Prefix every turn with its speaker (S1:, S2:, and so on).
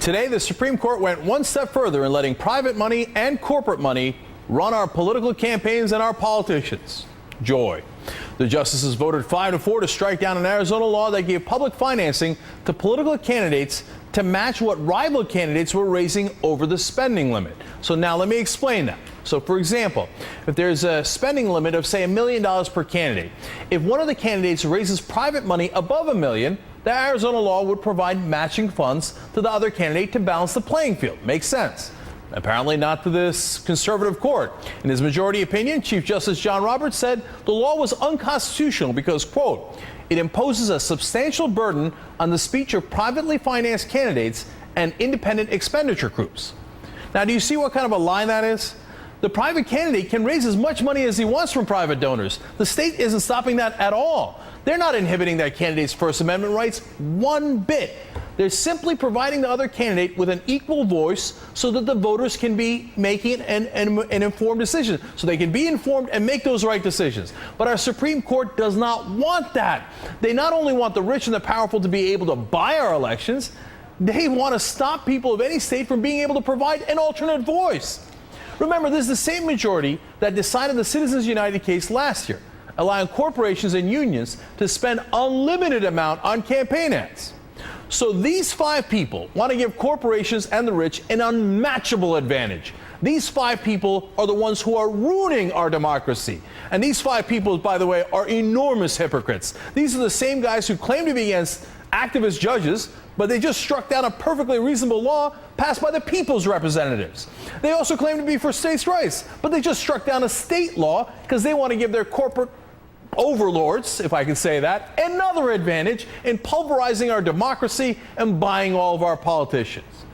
S1: Today, the Supreme Court went one step further in letting private money and corporate money run our political campaigns and our politicians. Joy. The justices voted 5-4 to strike down an Arizona law that gave public financing to political candidates to match what rival candidates were raising over the spending limit. So now let me explain that. So for example, if there's a spending limit of say $1 million per candidate, if one of the candidates raises private money above $1 million, the Arizona law would provide matching funds to the other candidate to balance the playing field. Makes sense. Apparently not to this conservative court. In his majority opinion, Chief Justice John Roberts said the law was unconstitutional because, quote, it imposes a substantial burden on the speech of privately financed candidates and independent expenditure groups. Now, do you see what kind of a line that is? The private candidate can raise as much money as he wants from private donors. The state isn't stopping that at all. They're not inhibiting that candidate's First Amendment rights one bit. They're simply providing the other candidate with an equal voice so that the voters can be making an informed decision, so they can be informed and make those right decisions. But our Supreme Court does not want that. They not only want the rich and the powerful to be able to buy our elections, they want to stop people of any state from being able to provide an alternate voice. Remember, this is the same majority that decided the Citizens United case last year, allowing corporations and unions to spend unlimited amount on campaign ads. So these 5 people want to give corporations and the rich an unmatchable advantage. These 5 people are the ones who are ruining our democracy. And these 5 people, by the way, are enormous hypocrites. These are the same guys who claim to be against activist judges, but they just struck down a perfectly reasonable law passed by the people's representatives. They also claim to be for states' rights, but they just struck down a state law because they want to give their corporate overlords, if I can say that, another advantage in pulverizing our democracy and buying all of our politicians.